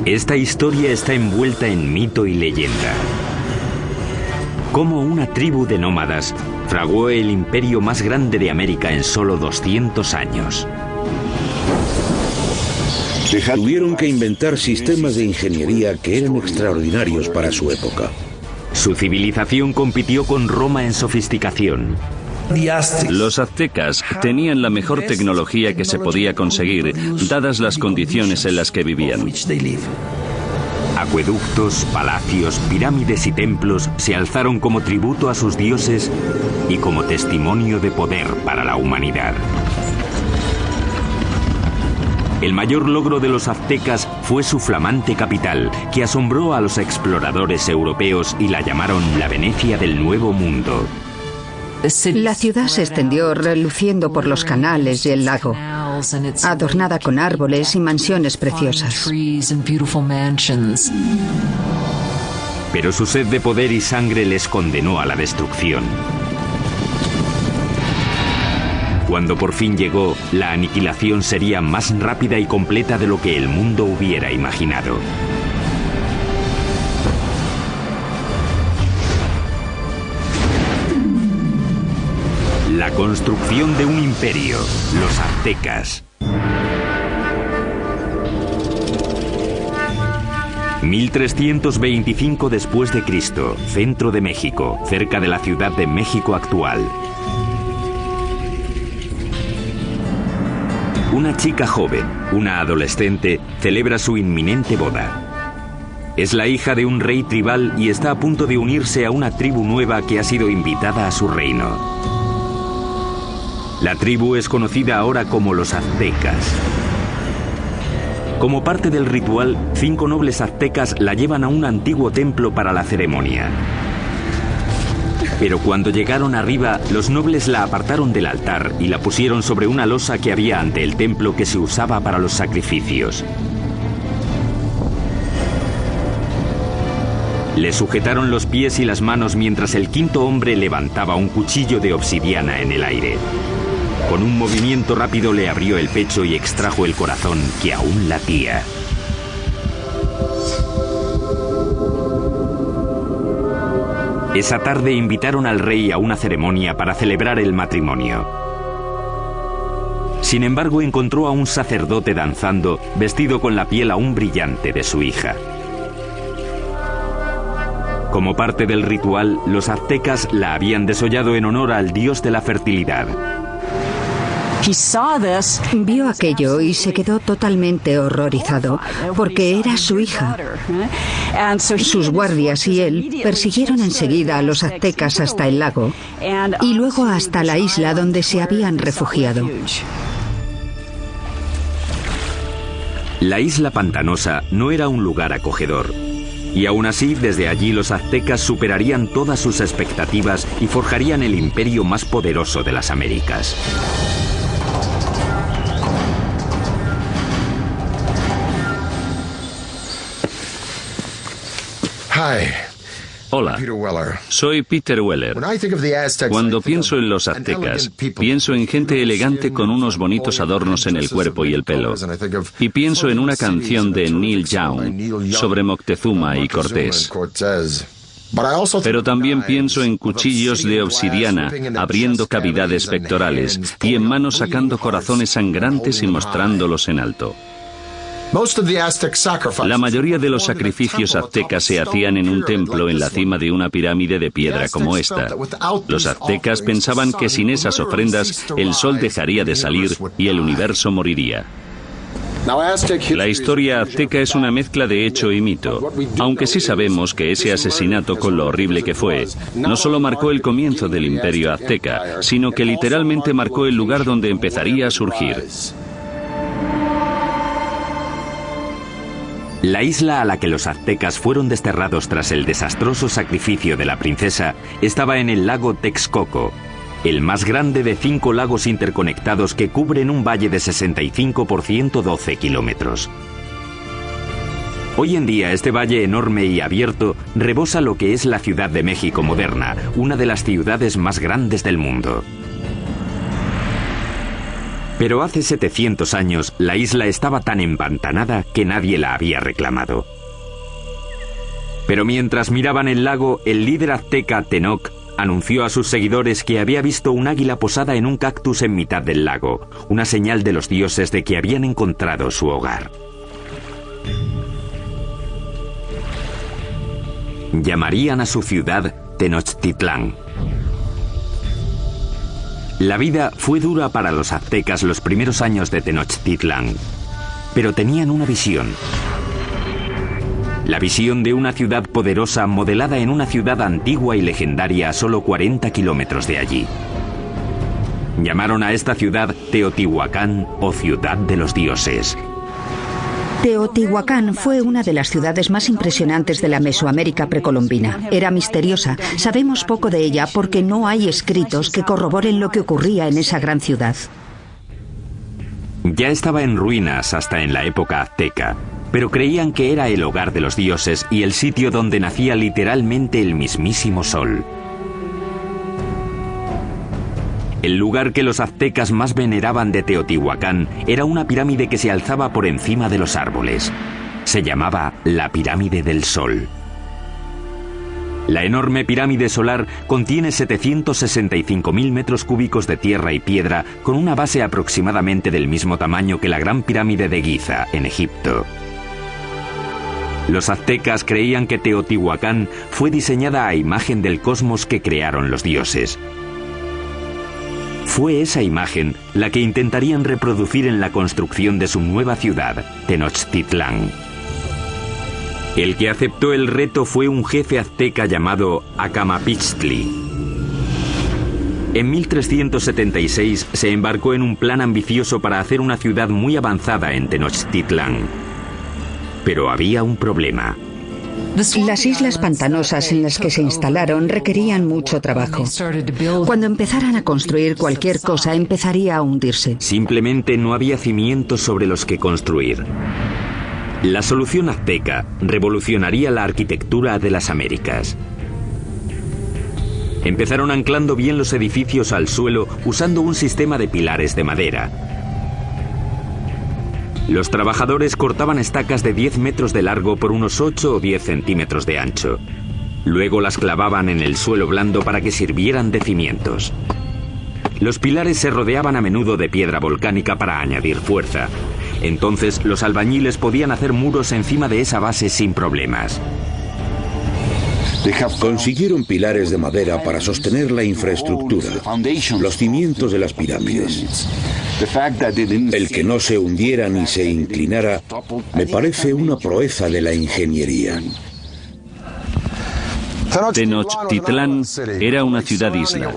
Esta historia está envuelta en mito y leyenda. Cómo una tribu de nómadas fraguó el imperio más grande de América en solo 200 años. Tuvieron que inventar sistemas de ingeniería que eran extraordinarios para su época. Su civilización compitió con Roma en sofisticación. Los aztecas tenían la mejor tecnología que se podía conseguir, dadas las condiciones en las que vivían. Acueductos, palacios, pirámides y templos se alzaron como tributo a sus dioses y como testimonio de poder para la humanidad. El mayor logro de los aztecas fue su flamante capital, que asombró a los exploradores europeos y la llamaron la Venecia del Nuevo Mundo. La ciudad se extendió reluciendo por los canales y el lago, adornada con árboles y mansiones preciosas. Pero su sed de poder y sangre les condenó a la destrucción. Cuando por fin llegó, la aniquilación sería más rápida y completa de lo que el mundo hubiera imaginado. La construcción de un imperio, los aztecas. 1325 después de Cristo, centro de México, cerca de la Ciudad de México actual. Una chica joven, una adolescente, celebra su inminente boda. Es la hija de un rey tribal y está a punto de unirse a una tribu nueva que ha sido invitada a su reino. La tribu es conocida ahora como los aztecas. Como parte del ritual, 5 nobles aztecas la llevan a un antiguo templo para la ceremonia. Pero cuando llegaron arriba, los nobles la apartaron del altar y la pusieron sobre una losa que había ante el templo que se usaba para los sacrificios. Le sujetaron los pies y las manos mientras el quinto hombre levantaba un cuchillo de obsidiana en el aire. Con un movimiento rápido le abrió el pecho y extrajo el corazón, que aún latía. Esa tarde invitaron al rey a una ceremonia para celebrar el matrimonio. Sin embargo, encontró a un sacerdote danzando, vestido con la piel aún brillante de su hija. Como parte del ritual, los aztecas la habían desollado en honor al dios de la fertilidad. Vio aquello y se quedó totalmente horrorizado, porque era su hija. Sus guardias y él persiguieron enseguida a los aztecas hasta el lago y luego hasta la isla donde se habían refugiado. La isla pantanosa no era un lugar acogedor. Y aún así, desde allí los aztecas superarían todas sus expectativas y forjarían el imperio más poderoso de las Américas. Hola, soy Peter Weller. Cuando pienso en los aztecas, pienso en gente elegante con unos bonitos adornos en el cuerpo y el pelo. Y pienso en una canción de Neil Young sobre Moctezuma y Cortés. Pero también pienso en cuchillos de obsidiana abriendo cavidades pectorales y en manos sacando corazones sangrantes y mostrándolos en alto. La mayoría de los sacrificios aztecas se hacían en un templo en la cima de una pirámide de piedra como esta. Los aztecas pensaban que sin esas ofrendas el sol dejaría de salir y el universo moriría. La historia azteca es una mezcla de hecho y mito, aunque sí sabemos que ese asesinato, con lo horrible que fue, no solo marcó el comienzo del imperio azteca, sino que literalmente marcó el lugar donde empezaría a surgir. La isla a la que los aztecas fueron desterrados tras el desastroso sacrificio de la princesa estaba en el lago Texcoco, el más grande de 5 lagos interconectados que cubren un valle de 65 por 112 kilómetros. Hoy en día este valle enorme y abierto rebosa lo que es la Ciudad de México moderna, una de las ciudades más grandes del mundo. Pero hace 700 años la isla estaba tan empantanada que nadie la había reclamado. Pero mientras miraban el lago, el líder azteca Tenoch anunció a sus seguidores que había visto un águila posada en un cactus en mitad del lago, una señal de los dioses de que habían encontrado su hogar. Llamarían a su ciudad Tenochtitlán. La vida fue dura para los aztecas los primeros años de Tenochtitlán, pero tenían una visión. La visión de una ciudad poderosa modelada en una ciudad antigua y legendaria a solo 40 kilómetros de allí. Llamaron a esta ciudad Teotihuacán o Ciudad de los Dioses. Teotihuacán fue una de las ciudades más impresionantes de la Mesoamérica precolombina. Era misteriosa. Sabemos poco de ella porque no hay escritos que corroboren lo que ocurría en esa gran ciudad. Ya estaba en ruinas hasta en la época azteca, pero creían que era el hogar de los dioses y el sitio donde nacía literalmente el mismísimo sol. El lugar que los aztecas más veneraban de Teotihuacán era una pirámide que se alzaba por encima de los árboles. Se llamaba la Pirámide del Sol. La enorme pirámide solar contiene 765.000 metros cúbicos de tierra y piedra con una base aproximadamente del mismo tamaño que la Gran Pirámide de Giza, en Egipto. Los aztecas creían que Teotihuacán fue diseñada a imagen del cosmos que crearon los dioses. Fue esa imagen la que intentarían reproducir en la construcción de su nueva ciudad, Tenochtitlán. El que aceptó el reto fue un jefe azteca llamado Acamapixtli. En 1376 se embarcó en un plan ambicioso para hacer una ciudad muy avanzada en Tenochtitlán. Pero había un problema. Las islas pantanosas en las que se instalaron requerían mucho trabajo. Cuando empezaran a construir cualquier cosa, empezaría a hundirse. Simplemente no había cimientos sobre los que construir. La solución azteca revolucionaría la arquitectura de las Américas. Empezaron anclando bien los edificios al suelo usando un sistema de pilares de madera. Los trabajadores cortaban estacas de 10 metros de largo por unos 8 o 10 centímetros de ancho. Luego las clavaban en el suelo blando para que sirvieran de cimientos. Los pilares se rodeaban a menudo de piedra volcánica para añadir fuerza. Entonces los albañiles podían hacer muros encima de esa base sin problemas. Consiguieron pilares de madera para sostener la infraestructura, los cimientos de las pirámides. El que no se hundiera ni se inclinara me parece una proeza de la ingeniería. Tenochtitlán era una ciudad-isla,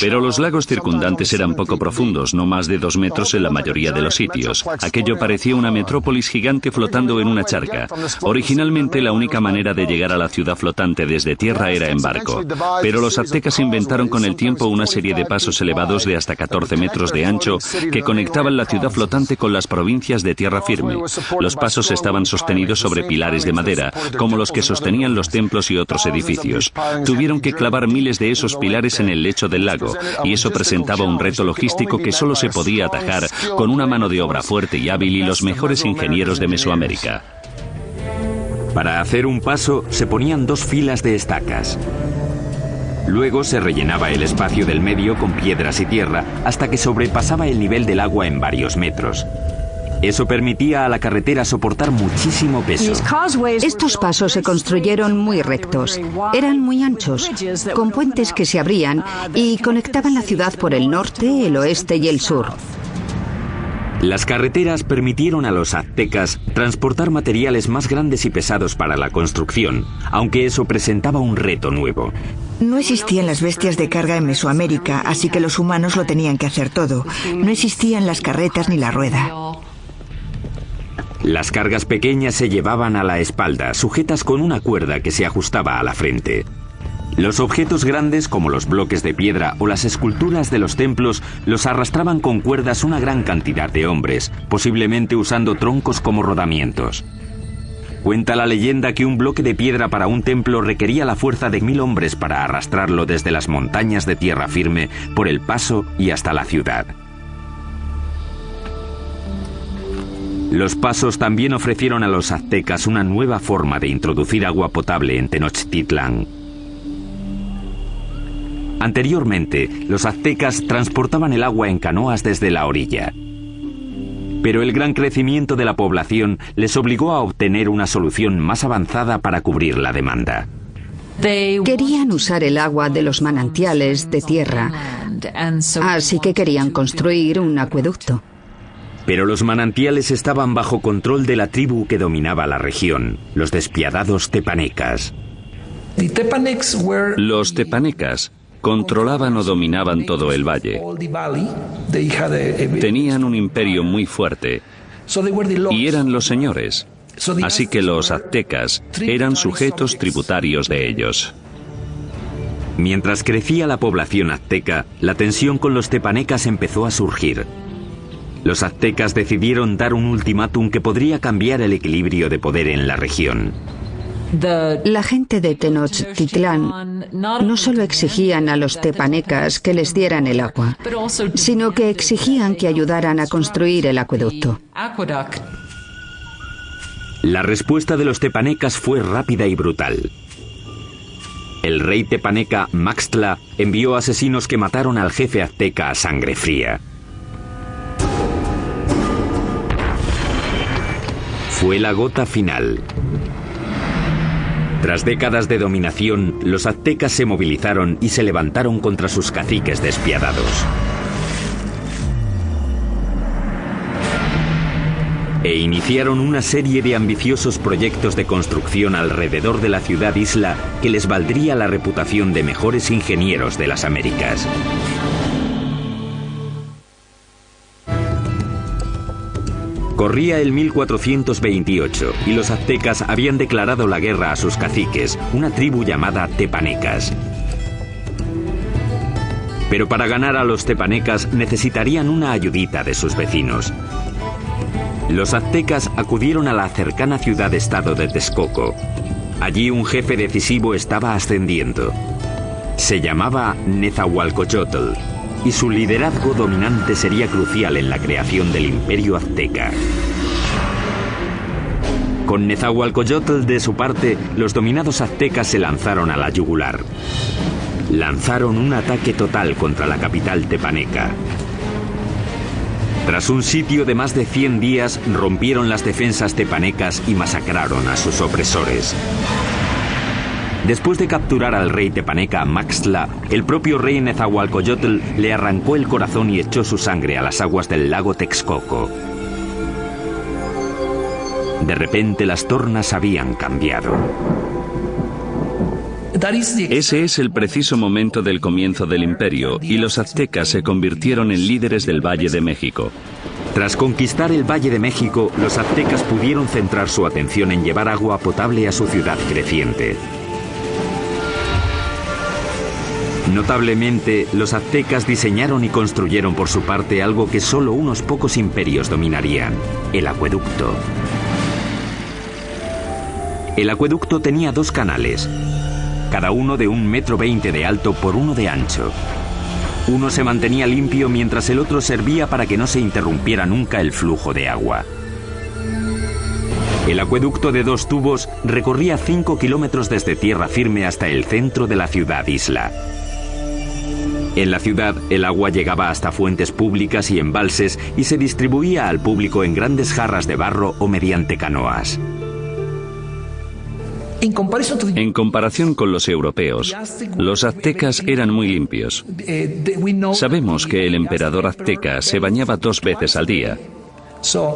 pero los lagos circundantes eran poco profundos, no más de 2 metros en la mayoría de los sitios. Aquello parecía una metrópolis gigante flotando en una charca. Originalmente la única manera de llegar a la ciudad flotante desde tierra era en barco, pero los aztecas inventaron con el tiempo una serie de pasos elevados de hasta 14 metros de ancho que conectaban la ciudad flotante con las provincias de tierra firme. Los pasos estaban sostenidos sobre pilares de madera, como los que sostenían los templos y otros edificios. Tuvieron que clavar miles de esos pilares en el lecho del lago, y eso presentaba un reto logístico que solo se podía atajar con una mano de obra fuerte y hábil y los mejores ingenieros de Mesoamérica. Para hacer un paso se ponían 2 filas de estacas. Luego se rellenaba el espacio del medio con piedras y tierra hasta que sobrepasaba el nivel del agua en varios metros. Eso permitía a la carretera soportar muchísimo peso. Estos pasos se construyeron muy rectos. Eran muy anchos, con puentes que se abrían y conectaban la ciudad por el norte, el oeste y el sur. Las carreteras permitieron a los aztecas transportar materiales más grandes y pesados para la construcción, aunque eso presentaba un reto nuevo. No existían las bestias de carga en Mesoamérica, así que los humanos lo tenían que hacer todo. No existían las carretas ni la rueda. Las cargas pequeñas se llevaban a la espalda, sujetas con una cuerda que se ajustaba a la frente. Los objetos grandes, como los bloques de piedra o las esculturas de los templos, los arrastraban con cuerdas una gran cantidad de hombres, posiblemente usando troncos como rodamientos. Cuenta la leyenda que un bloque de piedra para un templo requería la fuerza de 1000 hombres para arrastrarlo desde las montañas de tierra firme por el paso y hasta la ciudad. Los pasos también ofrecieron a los aztecas una nueva forma de introducir agua potable en Tenochtitlán. Anteriormente, los aztecas transportaban el agua en canoas desde la orilla. Pero el gran crecimiento de la población les obligó a obtener una solución más avanzada para cubrir la demanda. Querían usar el agua de los manantiales de tierra, así que querían construir un acueducto. Pero los manantiales estaban bajo control de la tribu que dominaba la región, los despiadados tepanecas. Los tepanecas controlaban o dominaban todo el valle. Tenían un imperio muy fuerte y eran los señores. Así que los aztecas eran sujetos tributarios de ellos. Mientras crecía la población azteca, la tensión con los tepanecas empezó a surgir. Los aztecas decidieron dar un ultimátum que podría cambiar el equilibrio de poder en la región. La gente de Tenochtitlán no solo exigían a los tepanecas que les dieran el agua, sino que exigían que ayudaran a construir el acueducto. La respuesta de los tepanecas fue rápida y brutal. El rey tepaneca Maxtla envió asesinos que mataron al jefe azteca a sangre fría. Fue la gota final. Tras décadas de dominación, los aztecas se movilizaron y se levantaron contra sus caciques despiadados. E iniciaron una serie de ambiciosos proyectos de construcción alrededor de la ciudad-isla que les valdría la reputación de mejores ingenieros de las Américas. Corría el 1428 y los aztecas habían declarado la guerra a sus caciques, una tribu llamada tepanecas. Pero para ganar a los tepanecas necesitarían una ayudita de sus vecinos. Los aztecas acudieron a la cercana ciudad-estado de Texcoco. Allí un jefe decisivo estaba ascendiendo. Se llamaba Nezahualcóyotl, y su liderazgo dominante sería crucial en la creación del imperio azteca. Con Nezahualcóyotl de su parte, los dominados aztecas se lanzaron a la yugular. Lanzaron un ataque total contra la capital tepaneca. Tras un sitio de más de 100 días, rompieron las defensas tepanecas y masacraron a sus opresores. Después de capturar al rey tepaneca Maxtla, el propio rey Nezahualcóyotl le arrancó el corazón y echó su sangre a las aguas del lago Texcoco. De repente las tornas habían cambiado. Ese es el preciso momento del comienzo del imperio, y los aztecas se convirtieron en líderes del Valle de México. Tras conquistar el Valle de México, los aztecas pudieron centrar su atención en llevar agua potable a su ciudad creciente. Notablemente, los aztecas diseñaron y construyeron por su parte algo que solo unos pocos imperios dominarían: el acueducto. El acueducto tenía 2 canales, cada uno de 1,20 m de alto por 1 de ancho. Uno se mantenía limpio mientras el otro servía para que no se interrumpiera nunca el flujo de agua. El acueducto de 2 tubos recorría 5 kilómetros desde tierra firme hasta el centro de la ciudad-isla. En la ciudad, el agua llegaba hasta fuentes públicas y embalses y se distribuía al público en grandes jarras de barro o mediante canoas. En comparación con los europeos, los aztecas eran muy limpios. Sabemos que el emperador azteca se bañaba 2 veces al día.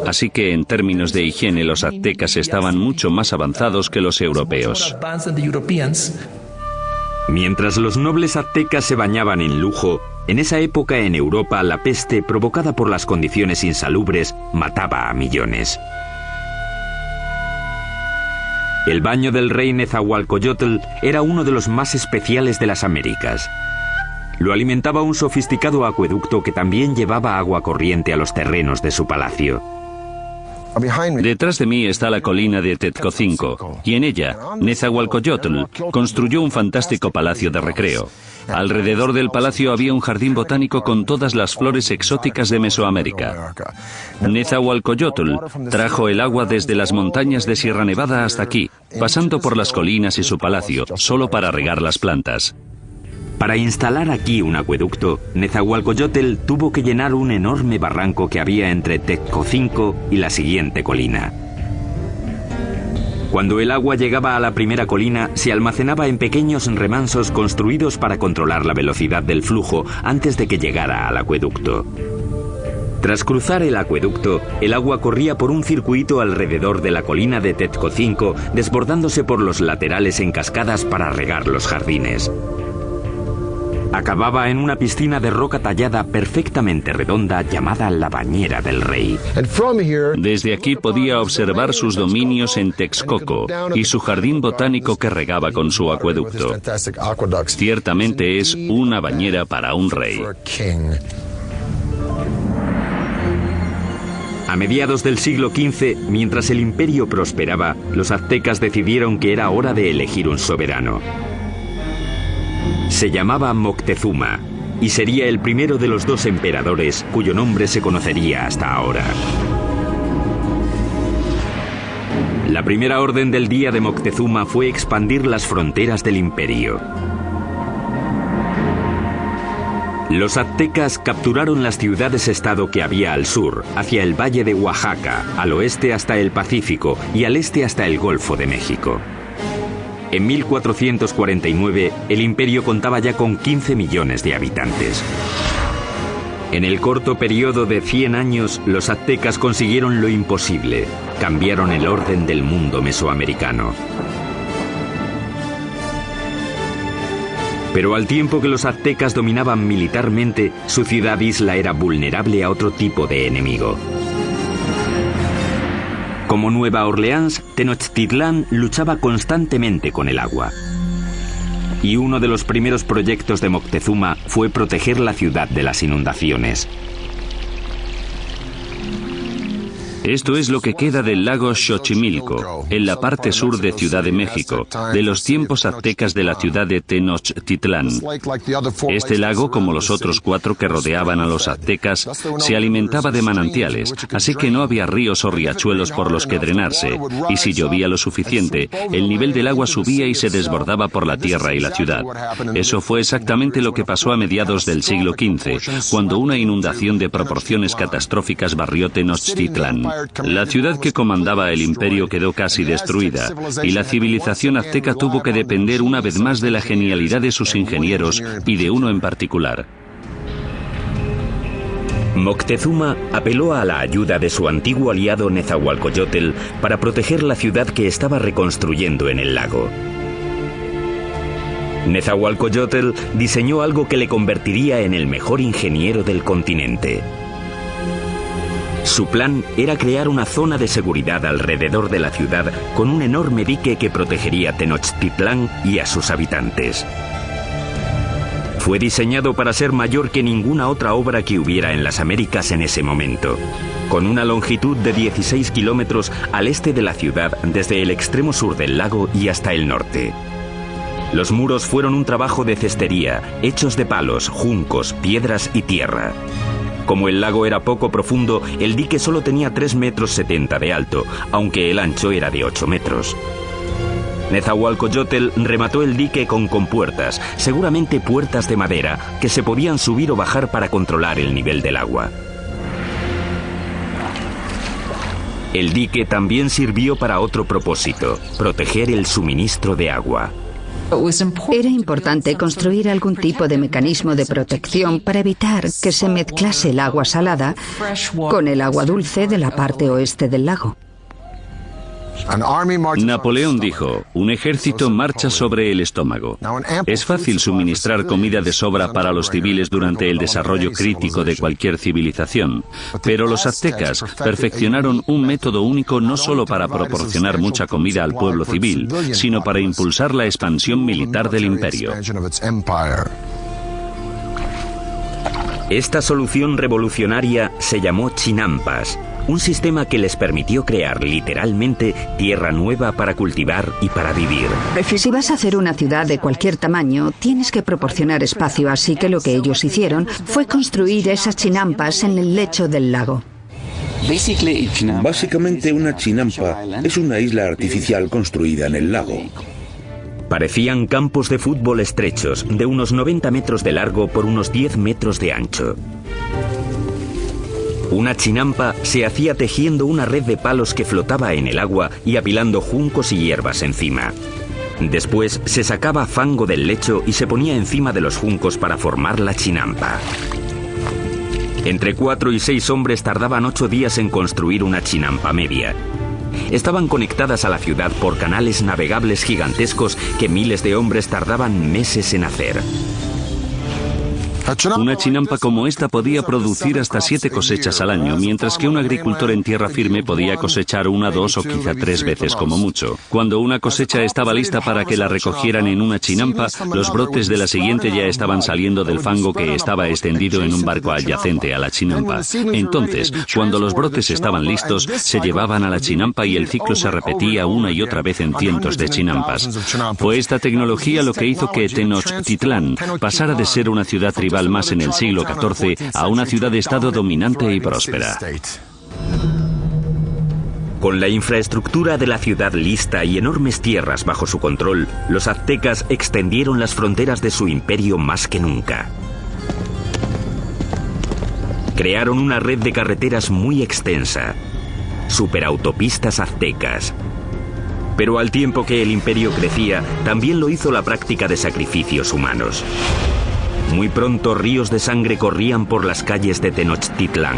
Así que en términos de higiene los aztecas estaban mucho más avanzados que los europeos. Mientras los nobles aztecas se bañaban en lujo, en esa época en Europa la peste, provocada por las condiciones insalubres, mataba a millones. El baño del rey Nezahualcóyotl era uno de los más especiales de las Américas. Lo alimentaba un sofisticado acueducto que también llevaba agua corriente a los terrenos de su palacio. Detrás de mí está la colina de Tezcocinco, y en ella, Nezahualcóyotl construyó un fantástico palacio de recreo. Alrededor del palacio había un jardín botánico con todas las flores exóticas de Mesoamérica. Nezahualcóyotl trajo el agua desde las montañas de Sierra Nevada hasta aquí, pasando por las colinas y su palacio, solo para regar las plantas. Para instalar aquí un acueducto, Nezahualcóyotl tuvo que llenar un enorme barranco que había entre Tezcocinco y la siguiente colina. Cuando el agua llegaba a la primera colina, se almacenaba en pequeños remansos construidos para controlar la velocidad del flujo antes de que llegara al acueducto. Tras cruzar el acueducto, el agua corría por un circuito alrededor de la colina de Tezcocinco, desbordándose por los laterales en cascadas para regar los jardines. Acababa en una piscina de roca tallada perfectamente redonda llamada la Bañera del Rey. Desde aquí podía observar sus dominios en Texcoco y su jardín botánico que regaba con su acueducto. Ciertamente es una bañera para un rey. A mediados del siglo XV, mientras el imperio prosperaba, los aztecas decidieron que era hora de elegir un soberano. Se llamaba Moctezuma y sería el primero de los dos emperadores cuyo nombre se conocería hasta ahora. La primera orden del día de Moctezuma fue expandir las fronteras del imperio. Los aztecas capturaron las ciudades-estado que había al sur, hacia el valle de Oaxaca, al oeste hasta el Pacífico y al este hasta el Golfo de México. En 1449, el imperio contaba ya con 15 millones de habitantes. En el corto periodo de 100 años, los aztecas consiguieron lo imposible. Cambiaron el orden del mundo mesoamericano. Pero al tiempo que los aztecas dominaban militarmente, su ciudad-isla era vulnerable a otro tipo de enemigo. Como Nueva Orleans, Tenochtitlán luchaba constantemente con el agua. Y uno de los primeros proyectos de Moctezuma fue proteger la ciudad de las inundaciones. Esto es lo que queda del lago Xochimilco, en la parte sur de Ciudad de México, de los tiempos aztecas de la ciudad de Tenochtitlán. Este lago, como los otros 4 que rodeaban a los aztecas, se alimentaba de manantiales, así que no había ríos o riachuelos por los que drenarse, y si llovía lo suficiente, el nivel del agua subía y se desbordaba por la tierra y la ciudad. Eso fue exactamente lo que pasó a mediados del siglo XV, cuando una inundación de proporciones catastróficas barrió Tenochtitlán. La ciudad que comandaba el imperio quedó casi destruida, y la civilización azteca tuvo que depender una vez más de la genialidad de sus ingenieros y de uno en particular. Moctezuma apeló a la ayuda de su antiguo aliado Nezahualcóyotl para proteger la ciudad que estaba reconstruyendo en el lago. Nezahualcóyotl diseñó algo que le convertiría en el mejor ingeniero del continente. Su plan era crear una zona de seguridad alrededor de la ciudad con un enorme dique que protegería Tenochtitlán y a sus habitantes. Fue diseñado para ser mayor que ninguna otra obra que hubiera en las Américas en ese momento, con una longitud de 16 kilómetros al este de la ciudad desde el extremo sur del lago y hasta el norte. Los muros fueron un trabajo de cestería, hechos de palos, juncos, piedras y tierra. Como el lago era poco profundo, el dique solo tenía 3,70 metros de alto, aunque el ancho era de 8 metros. Nezahualcóyotl remató el dique con compuertas, seguramente puertas de madera, que se podían subir o bajar para controlar el nivel del agua. El dique también sirvió para otro propósito: proteger el suministro de agua. Era importante construir algún tipo de mecanismo de protección para evitar que se mezclase el agua salada con el agua dulce de la parte oeste del lago. Napoleón dijo: un ejército marcha sobre el estómago. Es fácil suministrar comida de sobra para los civiles durante el desarrollo crítico de cualquier civilización, pero los aztecas perfeccionaron un método único no solo para proporcionar mucha comida al pueblo civil, sino para impulsar la expansión militar del imperio. Esta solución revolucionaria se llamó chinampas, un sistema que les permitió crear literalmente tierra nueva para cultivar y para vivir. Si vas a hacer una ciudad de cualquier tamaño, tienes que proporcionar espacio, así que lo que ellos hicieron fue construir esas chinampas en el lecho del lago. Básicamente una chinampa es una isla artificial construida en el lago. Parecían campos de fútbol estrechos, de unos 90 metros de largo por unos 10 metros de ancho. Una chinampa se hacía tejiendo una red de palos que flotaba en el agua y apilando juncos y hierbas encima. Después se sacaba fango del lecho y se ponía encima de los juncos para formar la chinampa. Entre 4 y 6 hombres tardaban 8 días en construir una chinampa media. Estaban conectadas a la ciudad por canales navegables gigantescos que miles de hombres tardaban meses en hacer. Una chinampa como esta podía producir hasta 7 cosechas al año, mientras que un agricultor en tierra firme podía cosechar 1, 2 o quizá 3 veces como mucho. Cuando una cosecha estaba lista para que la recogieran en una chinampa, los brotes de la siguiente ya estaban saliendo del fango que estaba extendido en un barco adyacente a la chinampa. Entonces, cuando los brotes estaban listos, se llevaban a la chinampa y el ciclo se repetía una y otra vez en cientos de chinampas. Fue esta tecnología lo que hizo que Tenochtitlán pasara de ser una ciudad tribal más en el siglo XIV a una ciudad-estado dominante y próspera. Con la infraestructura de la ciudad lista y enormes tierras bajo su control, los aztecas extendieron las fronteras de su imperio más que nunca. Crearon una red de carreteras muy extensa, superautopistas aztecas. Pero al tiempo que el imperio crecía, también lo hizo la práctica de sacrificios humanos. Muy pronto ríos de sangre corrían por las calles de Tenochtitlán.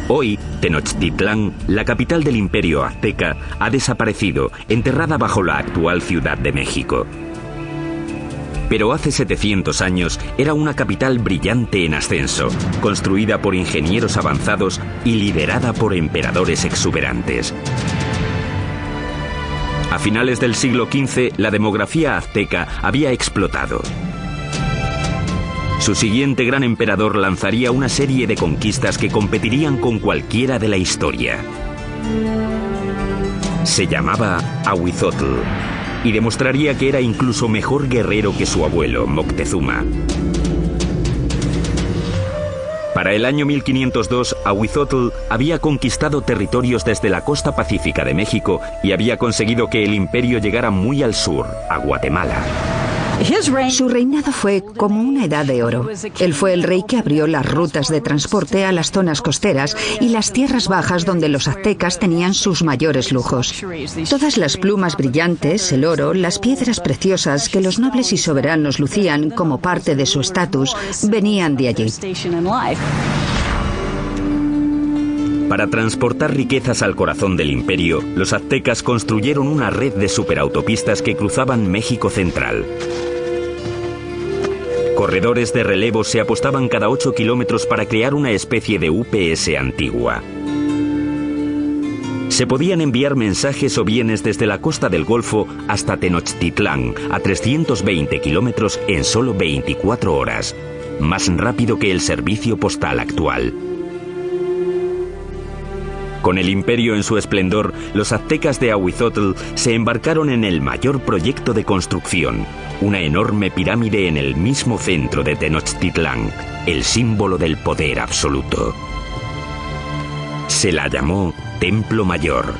Hoy, Tenochtitlán, la capital del imperio azteca, ha desaparecido, enterrada bajo la actual Ciudad de México. Pero hace 700 años era una capital brillante en ascenso, construida por ingenieros avanzados y liderada por emperadores exuberantes. A finales del siglo XV, la demografía azteca había explotado. Su siguiente gran emperador lanzaría una serie de conquistas que competirían con cualquiera de la historia. Se llamaba Ahuizotl y demostraría que era incluso mejor guerrero que su abuelo, Moctezuma. Para el año 1502, Ahuizotl había conquistado territorios desde la costa pacífica de México y había conseguido que el imperio llegara muy al sur, a Guatemala. Su reinado fue como una edad de oro. Él fue el rey que abrió las rutas de transporte a las zonas costeras y las tierras bajas donde los aztecas tenían sus mayores lujos. Todas las plumas brillantes, el oro, las piedras preciosas que los nobles y soberanos lucían como parte de su estatus, venían de allí. Para transportar riquezas al corazón del imperio, los aztecas construyeron una red de superautopistas que cruzaban México central. Corredores de relevo se apostaban cada 8 kilómetros para crear una especie de UPS antigua. Se podían enviar mensajes o bienes desde la costa del Golfo hasta Tenochtitlán, a 320 kilómetros en solo 24 horas, más rápido que el servicio postal actual. Con el imperio en su esplendor, los aztecas de Ahuizotl se embarcaron en el mayor proyecto de construcción, una enorme pirámide en el mismo centro de Tenochtitlán, el símbolo del poder absoluto. Se la llamó Templo Mayor.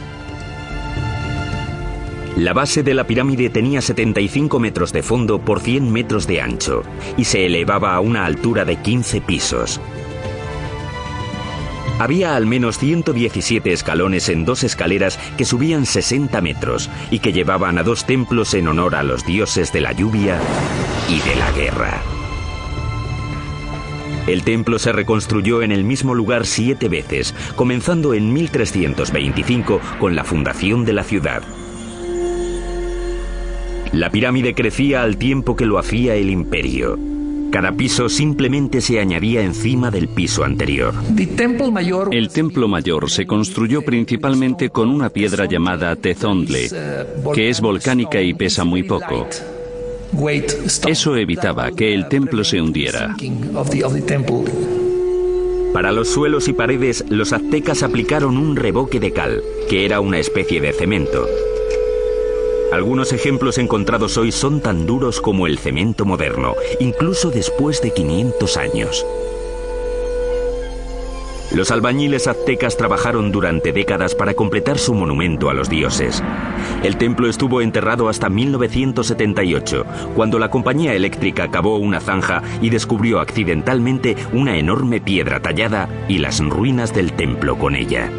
La base de la pirámide tenía 75 metros de fondo por 100 metros de ancho y se elevaba a una altura de 15 pisos. Había al menos 117 escalones en 2 escaleras que subían 60 metros y que llevaban a 2 templos en honor a los dioses de la lluvia y de la guerra. El templo se reconstruyó en el mismo lugar 7 veces, comenzando en 1325 con la fundación de la ciudad. La pirámide crecía al tiempo que lo hacía el imperio. Cada piso simplemente se añadía encima del piso anterior. El templo mayor se construyó principalmente con una piedra llamada tezontle, que es volcánica y pesa muy poco. Eso evitaba que el templo se hundiera. Para los suelos y paredes, los aztecas aplicaron un revoque de cal, que era una especie de cemento. Algunos ejemplos encontrados hoy son tan duros como el cemento moderno, incluso después de 500 años. Los albañiles aztecas trabajaron durante décadas para completar su monumento a los dioses. El templo estuvo enterrado hasta 1978, cuando la compañía eléctrica cavó una zanja y descubrió accidentalmente una enorme piedra tallada y las ruinas del templo con ella.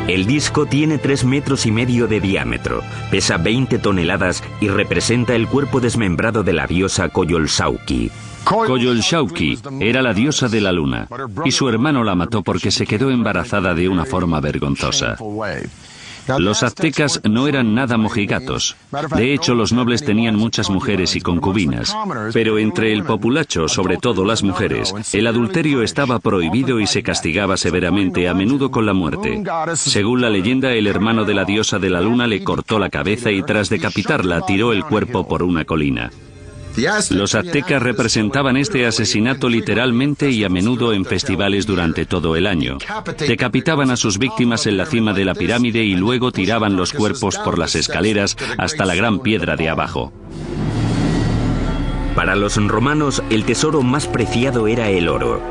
El disco tiene 3,5 metros de diámetro, pesa 20 toneladas y representa el cuerpo desmembrado de la diosa Coyolxauhqui. Coyolxauhqui era la diosa de la luna, y su hermano la mató porque se quedó embarazada de una forma vergonzosa. Los aztecas no eran nada mojigatos. De hecho, los nobles tenían muchas mujeres y concubinas. Pero entre el populacho, sobre todo las mujeres, el adulterio estaba prohibido y se castigaba severamente, a menudo con la muerte. Según la leyenda, el hermano de la diosa de la luna le cortó la cabeza y tras decapitarla tiró el cuerpo por una colina. Los aztecas representaban este asesinato literalmente y a menudo en festivales durante todo el año. Decapitaban a sus víctimas en la cima de la pirámide y luego tiraban los cuerpos por las escaleras hasta la gran piedra de abajo. Para los romanos, el tesoro más preciado era el oro.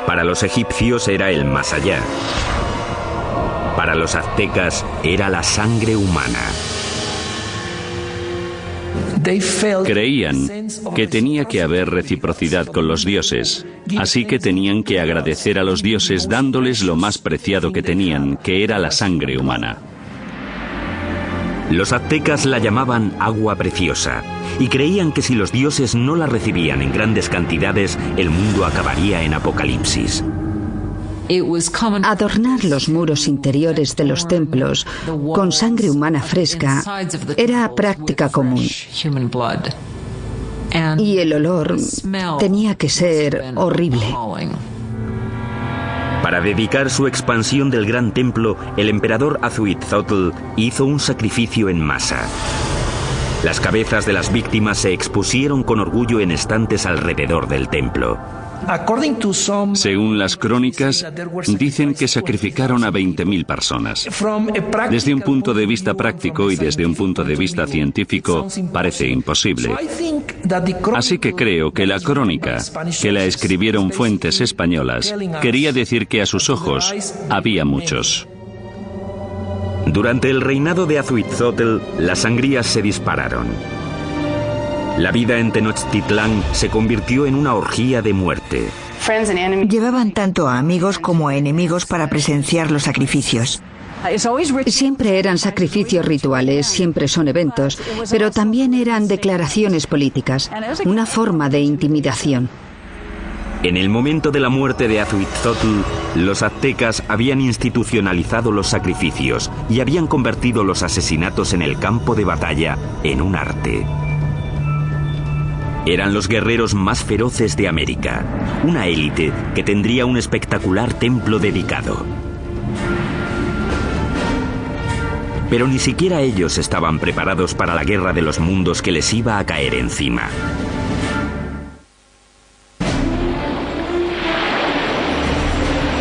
Para los egipcios era el más allá. Para los aztecas era la sangre humana. Creían que tenía que haber reciprocidad con los dioses, así que tenían que agradecer a los dioses dándoles lo más preciado que tenían, que era la sangre humana. Los aztecas la llamaban agua preciosa y creían que si los dioses no la recibían en grandes cantidades, el mundo acabaría en apocalipsis. Adornar los muros interiores de los templos con sangre humana fresca era práctica común. Y el olor tenía que ser horrible. Para dedicar su expansión del gran templo, el emperador Azhuitzotl hizo un sacrificio en masa. Las cabezas de las víctimas se expusieron con orgullo en estantes alrededor del templo. Según las crónicas, dicen que sacrificaron a 20.000 personas. Desde un punto de vista práctico y desde un punto de vista científico, parece imposible. Así que creo que la crónica, que la escribieron fuentes españolas, quería decir que a sus ojos había muchos. Durante el reinado de Azhuitzotl, las sangrías se dispararon. La vida en Tenochtitlán se convirtió en una orgía de muerte. Llevaban tanto a amigos como a enemigos para presenciar los sacrificios. Siempre eran sacrificios rituales, siempre son eventos, pero también eran declaraciones políticas, una forma de intimidación. En el momento de la muerte de Azhuitzotl, los aztecas habían institucionalizado los sacrificios y habían convertido los asesinatos en el campo de batalla en un arte. Eran los guerreros más feroces de América, una élite que tendría un espectacular templo dedicado. Pero ni siquiera ellos estaban preparados para la guerra de los mundos que les iba a caer encima.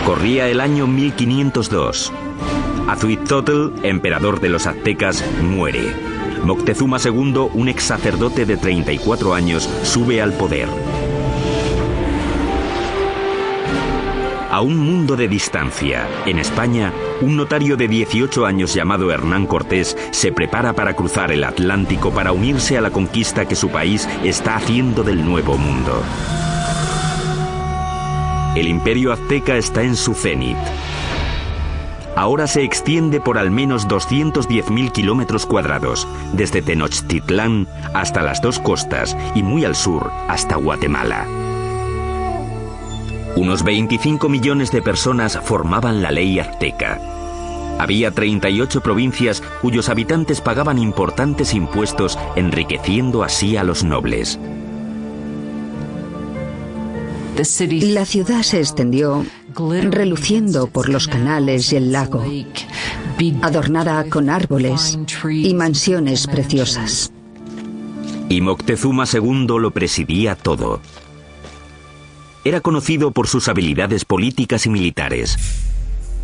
Corría el año 1502. Azhuitzotl, emperador de los aztecas, muere. Moctezuma II, un ex sacerdote de 34 años, sube al poder. A un mundo de distancia, en España, un notario de 18 años llamado Hernán Cortés se prepara para cruzar el Atlántico para unirse a la conquista que su país está haciendo del Nuevo Mundo. El imperio azteca está en su cenit. Ahora se extiende por al menos 210.000 kilómetros cuadrados, desde Tenochtitlán hasta las dos costas y muy al sur hasta Guatemala. Unos 25 millones de personas formaban la ley azteca. Había 38 provincias cuyos habitantes pagaban importantes impuestos, enriqueciendo así a los nobles. La ciudad se extendió reluciendo por los canales y el lago, adornada con árboles y mansiones preciosas. Y Moctezuma II lo presidía todo. Era conocido por sus habilidades políticas y militares.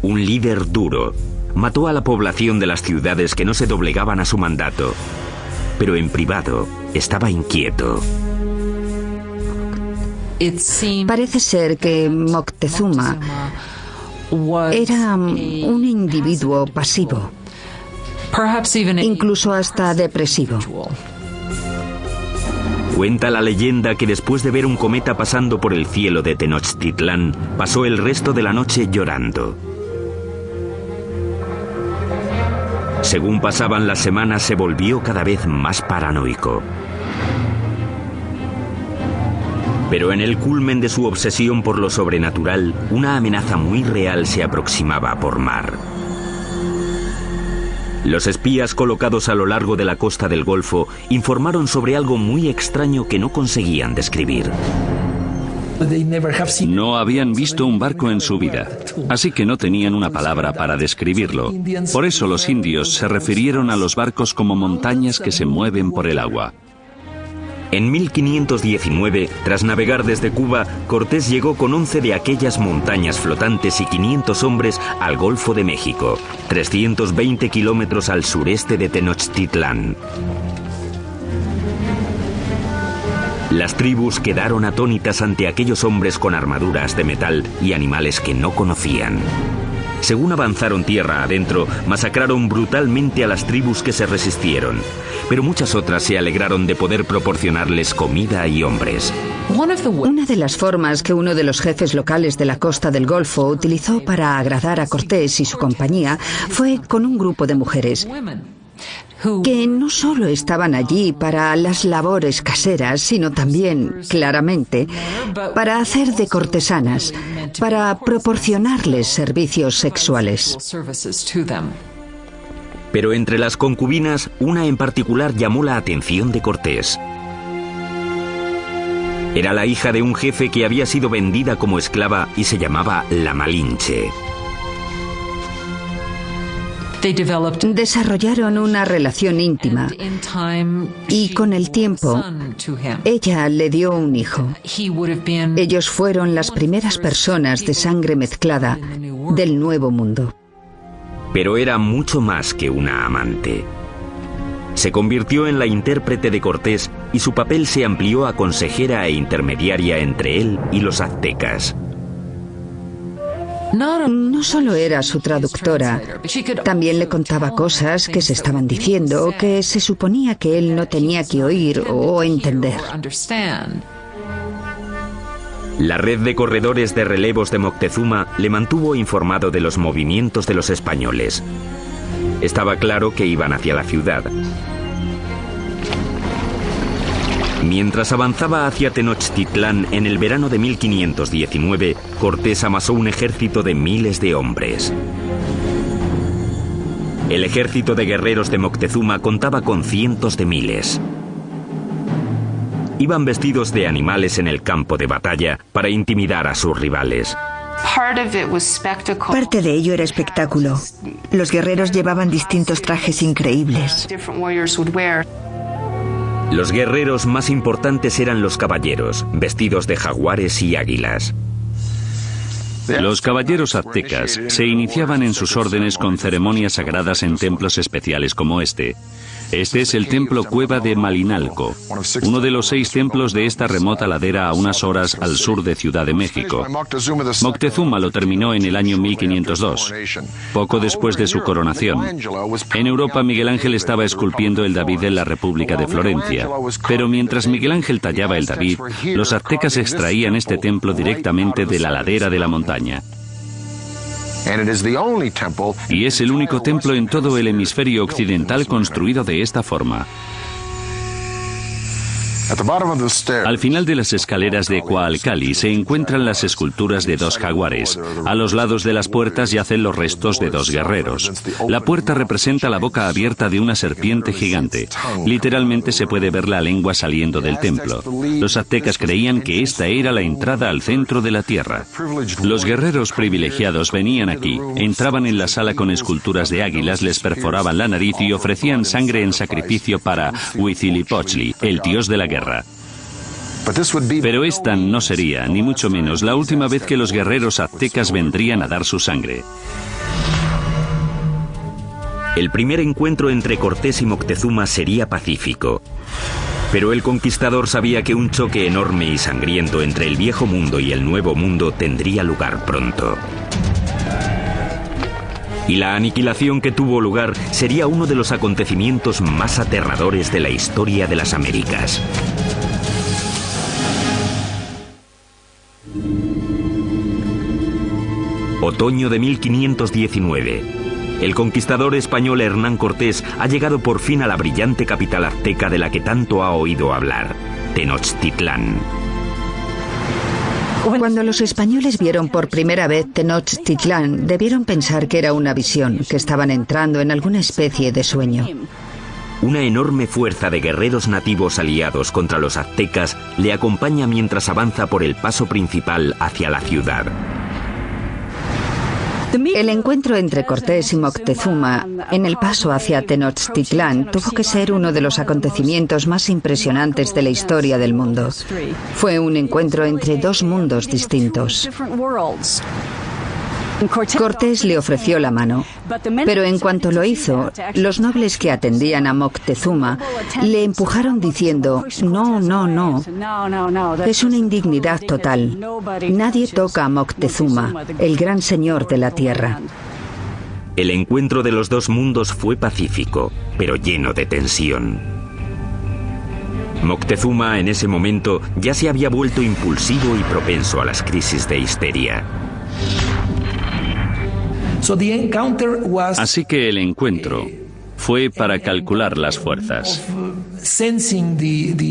Un líder duro. Mató a la población de las ciudades que no se doblegaban a su mandato. Pero en privado estaba inquieto. Parece ser que Moctezuma era un individuo pasivo, incluso hasta depresivo. Cuenta la leyenda que después de ver un cometa pasando por el cielo de Tenochtitlán, pasó el resto de la noche llorando. Según pasaban las semanas, se volvió cada vez más paranoico. Pero en el culmen de su obsesión por lo sobrenatural, una amenaza muy real se aproximaba por mar. Los espías colocados a lo largo de la costa del Golfo informaron sobre algo muy extraño que no conseguían describir. No habían visto un barco en su vida, así que no tenían una palabra para describirlo. Por eso los indios se refirieron a los barcos como montañas que se mueven por el agua. En 1519, tras navegar desde Cuba, Cortés llegó con 11 de aquellas montañas flotantes y 500 hombres al Golfo de México, 320 kilómetros al sureste de Tenochtitlán. Las tribus quedaron atónitas ante aquellos hombres con armaduras de metal y animales que no conocían. Según avanzaron tierra adentro, masacraron brutalmente a las tribus que se resistieron, pero muchas otras se alegraron de poder proporcionarles comida y hombres. Una de las formas que uno de los jefes locales de la costa del Golfo utilizó para agradar a Cortés y su compañía fue con un grupo de mujeres que no solo estaban allí para las labores caseras, sino también, claramente, para hacer de cortesanas, para proporcionarles servicios sexuales. Pero entre las concubinas, una en particular llamó la atención de Cortés. Era la hija de un jefe que había sido vendida como esclava y se llamaba la Malinche. Desarrollaron una relación íntima y con el tiempo ella le dio un hijo. Ellos fueron las primeras personas de sangre mezclada del Nuevo Mundo. Pero era mucho más que una amante. Se convirtió en la intérprete de Cortés y su papel se amplió a consejera e intermediaria entre él y los aztecas. No solo era su traductora, también le contaba cosas que se estaban diciendo que se suponía que él no tenía que oír o entender. La red de corredores de relevos de Moctezuma le mantuvo informado de los movimientos de los españoles. Estaba claro que iban hacia la ciudad. Mientras avanzaba hacia Tenochtitlán en el verano de 1519, Cortés amasó un ejército de miles de hombres. El ejército de guerreros de Moctezuma contaba con cientos de miles. Iban vestidos de animales en el campo de batalla para intimidar a sus rivales. Parte de ello era espectáculo. Los guerreros llevaban distintos trajes increíbles. Los guerreros más importantes eran los caballeros, vestidos de jaguares y águilas. Los caballeros aztecas se iniciaban en sus órdenes con ceremonias sagradas en templos especiales como este. Este es el templo Cueva de Malinalco, uno de los 6 templos de esta remota ladera a unas horas al sur de Ciudad de México. Moctezuma lo terminó en el año 1502, poco después de su coronación. En Europa, Miguel Ángel estaba esculpiendo el David en la República de Florencia. Pero mientras Miguel Ángel tallaba el David, los aztecas extraían este templo directamente de la ladera de la montaña. Y es el único templo en todo el hemisferio occidental construido de esta forma. Al final de las escaleras de Coalcali se encuentran las esculturas de dos jaguares. A los lados de las puertas yacen los restos de dos guerreros. La puerta representa la boca abierta de una serpiente gigante. Literalmente se puede ver la lengua saliendo del templo. Los aztecas creían que esta era la entrada al centro de la tierra. Los guerreros privilegiados venían aquí, entraban en la sala con esculturas de águilas, les perforaban la nariz y ofrecían sangre en sacrificio para Huitzilopochtli, el dios de la guerra. Pero esta no sería, ni mucho menos, la última vez que los guerreros aztecas vendrían a dar su sangre. El primer encuentro entre Cortés y Moctezuma sería pacífico. Pero el conquistador sabía que un choque enorme y sangriento entre el viejo mundo y el nuevo mundo tendría lugar pronto. Y la aniquilación que tuvo lugar sería uno de los acontecimientos más aterradores de la historia de las Américas. Otoño de 1519. El conquistador español Hernán Cortés ha llegado por fin a la brillante capital azteca de la que tanto ha oído hablar, Tenochtitlán. Cuando los españoles vieron por primera vez Tenochtitlán, debieron pensar que era una visión, que estaban entrando en alguna especie de sueño. Una enorme fuerza de guerreros nativos aliados contra los aztecas le acompaña mientras avanza por el paso principal hacia la ciudad. El encuentro entre Cortés y Moctezuma en el paso hacia Tenochtitlán tuvo que ser uno de los acontecimientos más impresionantes de la historia del mundo. Fue un encuentro entre dos mundos distintos. Cortés le ofreció la mano, pero en cuanto lo hizo, los nobles que atendían a Moctezuma le empujaron diciendo: no, no, no, es una indignidad total. Nadie toca a Moctezuma, el gran señor de la tierra. El encuentro de los dos mundos fue pacífico, pero lleno de tensión. Moctezuma en ese momento ya se había vuelto impulsivo y propenso a las crisis de histeria. Así que el encuentro fue para calcular las fuerzas.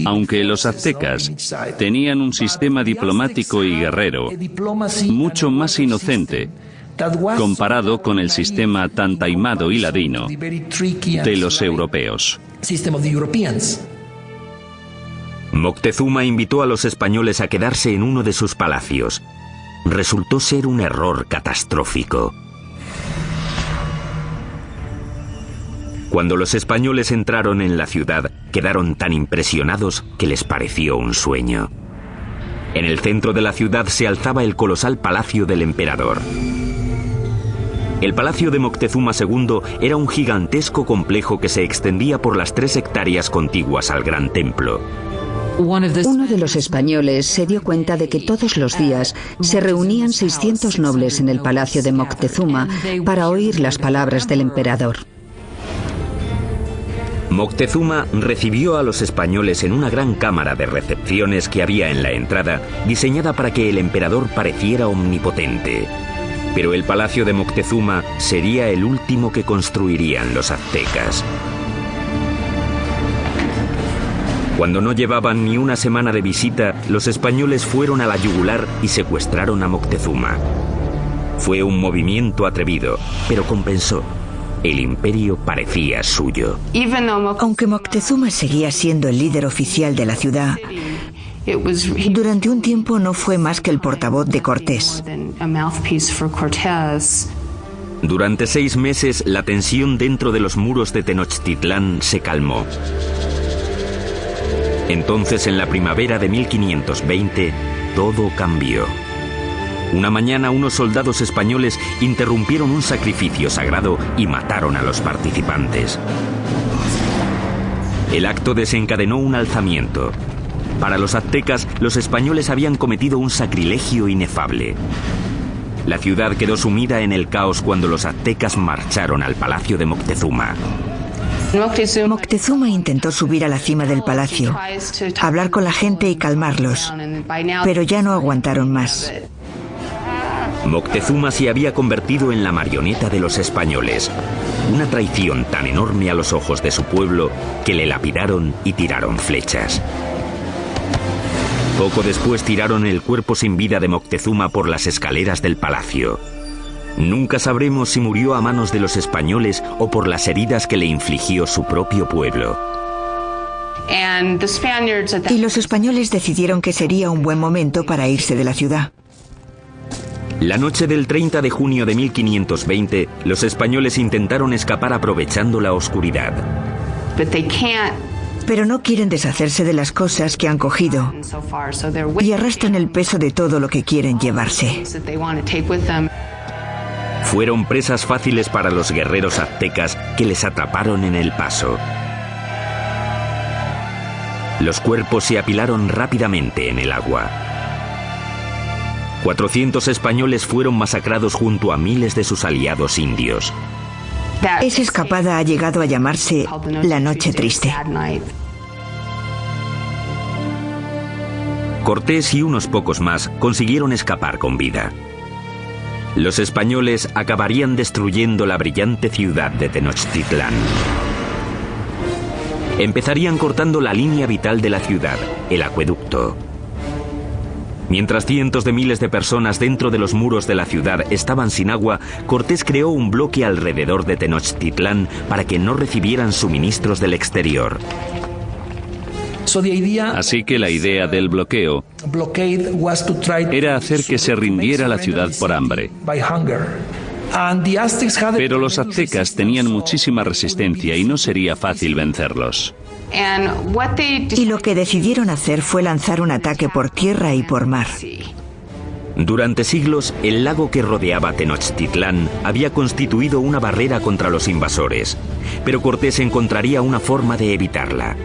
Aunque los aztecas tenían un sistema diplomático y guerrero mucho más inocente comparado con el sistema tan taimado y ladino de los europeos. Moctezuma invitó a los españoles a quedarse en uno de sus palacios. Resultó ser un error catastrófico. Cuando los españoles entraron en la ciudad, quedaron tan impresionados que les pareció un sueño. En el centro de la ciudad se alzaba el colosal palacio del emperador. El palacio de Moctezuma II era un gigantesco complejo que se extendía por las 3 hectáreas contiguas al gran templo. Uno de los españoles se dio cuenta de que todos los días se reunían 600 nobles en el palacio de Moctezuma para oír las palabras del emperador. Moctezuma recibió a los españoles en una gran cámara de recepciones que había en la entrada, diseñada para que el emperador pareciera omnipotente. Pero el palacio de Moctezuma sería el último que construirían los aztecas. Cuando no llevaban ni una semana de visita, los españoles fueron a la yugular y secuestraron a Moctezuma. Fue un movimiento atrevido, pero compensó. El imperio parecía suyo. Aunque Moctezuma seguía siendo el líder oficial de la ciudad, durante un tiempo no fue más que el portavoz de Cortés. Durante 6 meses, la tensión dentro de los muros de Tenochtitlán se calmó. Entonces, en la primavera de 1520, todo cambió. Una mañana, unos soldados españoles interrumpieron un sacrificio sagrado y mataron a los participantes. El acto desencadenó un alzamiento. Para los aztecas, los españoles habían cometido un sacrilegio inefable. La ciudad quedó sumida en el caos cuando los aztecas marcharon al palacio de Moctezuma. Moctezuma intentó subir a la cima del palacio, hablar con la gente y calmarlos, pero ya no aguantaron más. Moctezuma se había convertido en la marioneta de los españoles. Una traición tan enorme a los ojos de su pueblo que le lapidaron y tiraron flechas. Poco después tiraron el cuerpo sin vida de Moctezuma por las escaleras del palacio. Nunca sabremos si murió a manos de los españoles o por las heridas que le infligió su propio pueblo. Y los españoles decidieron que sería un buen momento para irse de la ciudad. La noche del 30 de junio de 1520, los españoles intentaron escapar aprovechando la oscuridad. Pero no quieren deshacerse de las cosas que han cogido y arrastran el peso de todo lo que quieren llevarse. Fueron presas fáciles para los guerreros aztecas que les atraparon en el paso. Los cuerpos se apilaron rápidamente en el agua. 400 españoles fueron masacrados junto a miles de sus aliados indios. Esa escapada ha llegado a llamarse la Noche Triste. Cortés y unos pocos más consiguieron escapar con vida. Los españoles acabarían destruyendo la brillante ciudad de Tenochtitlán. Empezarían cortando la línea vital de la ciudad, el acueducto. Mientras cientos de miles de personas dentro de los muros de la ciudad estaban sin agua, Cortés creó un bloque alrededor de Tenochtitlán para que no recibieran suministros del exterior. Así que la idea del bloqueo era hacer que se rindiera la ciudad por hambre. Pero los aztecas tenían muchísima resistencia y no sería fácil vencerlos. Y lo que decidieron hacer fue lanzar un ataque por tierra y por mar. Durante siglos, el lago que rodeaba Tenochtitlán había constituido una barrera contra los invasores, pero Cortés encontraría una forma de evitarla.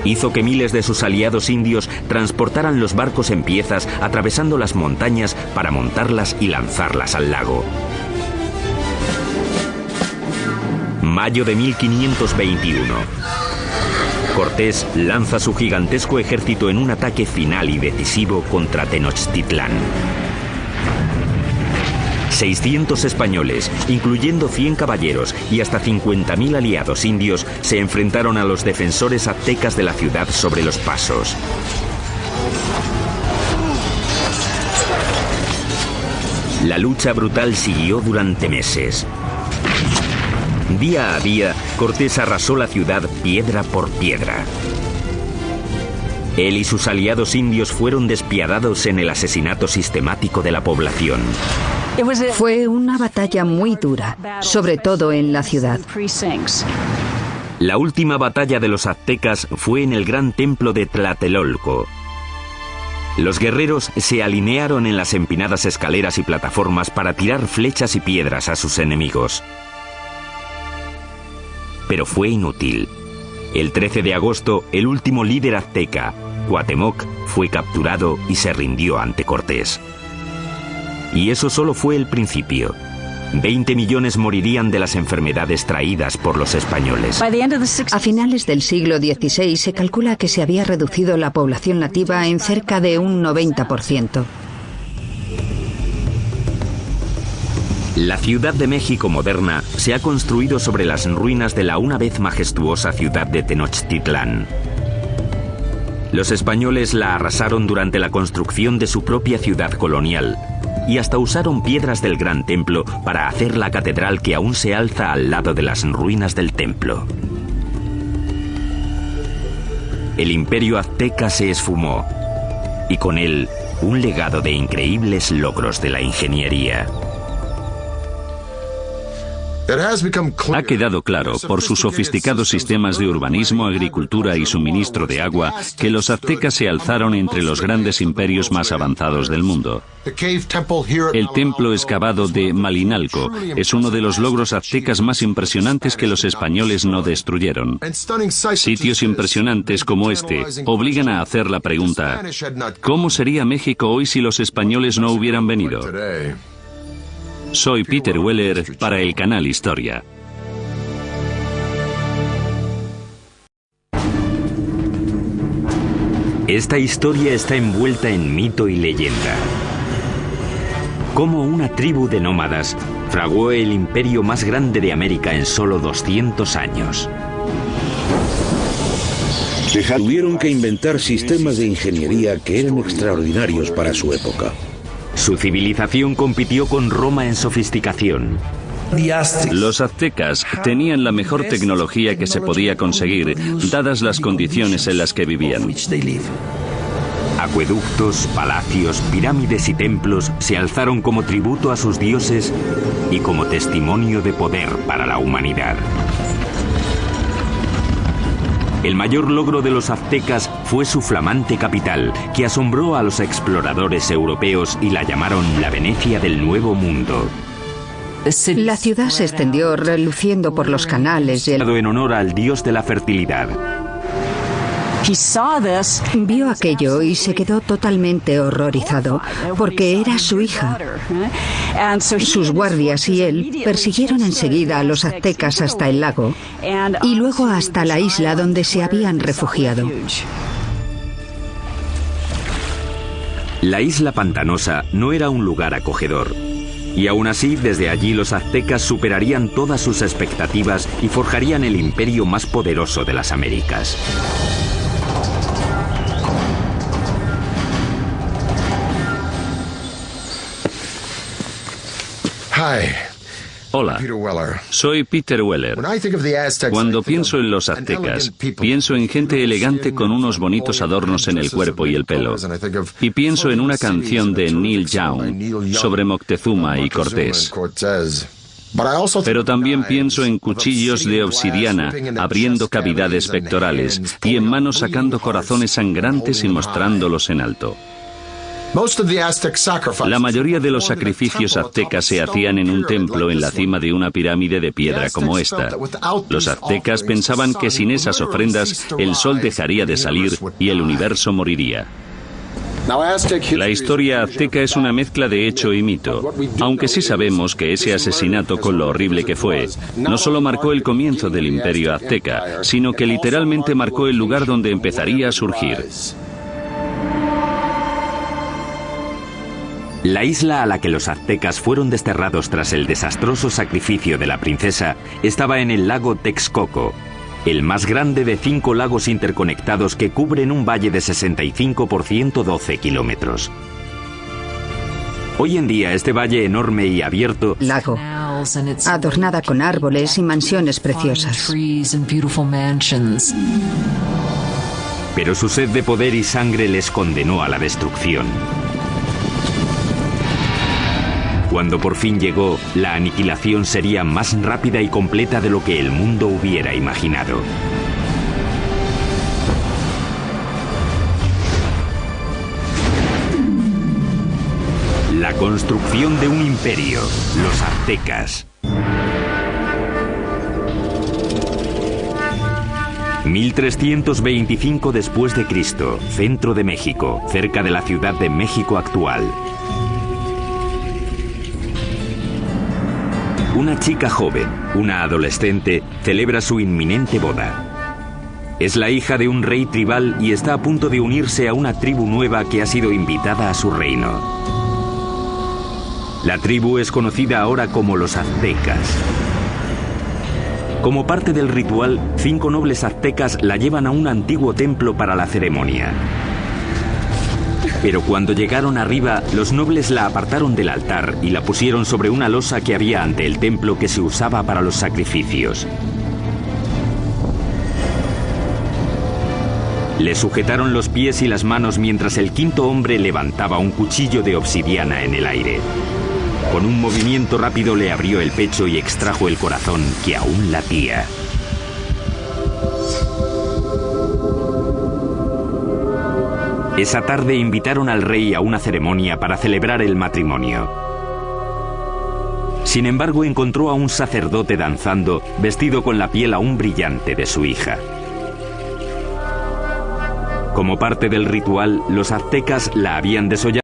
Hizo que miles de sus aliados indios transportaran los barcos en piezas atravesando las montañas para montarlas y lanzarlas al lago. Mayo de 1521. Cortés lanza su gigantesco ejército en un ataque final y decisivo contra Tenochtitlán. 600 españoles, incluyendo 100 caballeros y hasta 50.000 aliados indios, se enfrentaron a los defensores aztecas de la ciudad sobre los pasos. La lucha brutal siguió durante meses. Día a día, Cortés arrasó la ciudad piedra por piedra. Él y sus aliados indios fueron despiadados en el asesinato sistemático de la población. Fue una batalla muy dura, sobre todo en la ciudad. La última batalla de los aztecas fue en el gran templo de Tlatelolco. Los guerreros se alinearon en las empinadas escaleras y plataformas para tirar flechas y piedras a sus enemigos. Pero fue inútil. El 13 de agosto, el último líder azteca, Cuauhtémoc, fue capturado y se rindió ante Cortés. Y eso solo fue el principio. 20 millones morirían de las enfermedades traídas por los españoles. A finales del siglo XVI se calcula que se había reducido la población nativa en cerca de un 90%. La Ciudad de México moderna se ha construido sobre las ruinas de la una vez majestuosa ciudad de Tenochtitlán. Los españoles la arrasaron durante la construcción de su propia ciudad colonial y hasta usaron piedras del Gran Templo para hacer la catedral que aún se alza al lado de las ruinas del templo. El imperio azteca se esfumó y con él un legado de increíbles logros de la ingeniería. Ha quedado claro, por sus sofisticados sistemas de urbanismo, agricultura y suministro de agua, que los aztecas se alzaron entre los grandes imperios más avanzados del mundo. El templo excavado de Malinalco es uno de los logros aztecas más impresionantes que los españoles no destruyeron. Sitios impresionantes como este obligan a hacer la pregunta: ¿cómo sería México hoy si los españoles no hubieran venido? Soy Peter Weller para el canal Historia. Esta historia está envuelta en mito y leyenda. Cómo una tribu de nómadas fraguó el imperio más grande de América en solo 200 años. Tuvieron que inventar sistemas de ingeniería que eran extraordinarios para su época. Su civilización compitió con Roma en sofisticación. Los aztecas tenían la mejor tecnología que se podía conseguir, dadas las condiciones en las que vivían. Acueductos, palacios, pirámides y templos se alzaron como tributo a sus dioses y como testimonio de poder para la humanidad. El mayor logro de los aztecas fue su flamante capital, que asombró a los exploradores europeos y la llamaron la Venecia del Nuevo Mundo. La ciudad se extendió reluciendo por los canales y En honor al dios de la fertilidad. Vio aquello y se quedó totalmente horrorizado, porque era su hija. Sus guardias y él persiguieron enseguida a los aztecas hasta el lago y luego hasta la isla donde se habían refugiado. La isla pantanosa no era un lugar acogedor. Y aún así, desde allí los aztecas superarían todas sus expectativas y forjarían el imperio más poderoso de las Américas. Hola, soy Peter Weller. Cuando pienso en los aztecas, pienso en gente elegante con unos bonitos adornos en el cuerpo y el pelo. Y pienso en una canción de Neil Young sobre Moctezuma y Cortés. Pero también pienso en cuchillos de obsidiana abriendo cavidades pectorales y en manos sacando corazones sangrantes y mostrándolos en alto. La mayoría de los sacrificios aztecas se hacían en un templo en la cima de una pirámide de piedra como esta. Los aztecas pensaban que sin esas ofrendas el sol dejaría de salir y el universo moriría. La historia azteca es una mezcla de hecho y mito, aunque sí sabemos que ese asesinato, con lo horrible que fue, no solo marcó el comienzo del imperio azteca, sino que literalmente marcó el lugar donde empezaría a surgir. La isla a la que los aztecas fueron desterrados tras el desastroso sacrificio de la princesa estaba en el lago Texcoco, el más grande de 5 lagos interconectados que cubren un valle de 65 por 112 kilómetros. Hoy en día este valle enorme y abierto, lago, adornada con árboles y mansiones preciosas. Pero su sed de poder y sangre les condenó a la destrucción. Cuando por fin llegó, la aniquilación sería más rápida y completa de lo que el mundo hubiera imaginado. La construcción de un imperio, los aztecas. 1325 después de Cristo, centro de México, cerca de la Ciudad de México actual. Una chica joven, una adolescente, celebra su inminente boda. Es la hija de un rey tribal y está a punto de unirse a una tribu nueva que ha sido invitada a su reino. La tribu es conocida ahora como los aztecas. Como parte del ritual, 5 nobles aztecas la llevan a un antiguo templo para la ceremonia. Pero cuando llegaron arriba, los nobles la apartaron del altar y la pusieron sobre una losa que había ante el templo que se usaba para los sacrificios. Le sujetaron los pies y las manos mientras el 5.º hombre levantaba un cuchillo de obsidiana en el aire. Con un movimiento rápido le abrió el pecho y extrajo el corazón que aún latía. Esa tarde invitaron al rey a una ceremonia para celebrar el matrimonio. Sin embargo, encontró a un sacerdote danzando, vestido con la piel aún brillante de su hija. Como parte del ritual, los aztecas la habían desollado.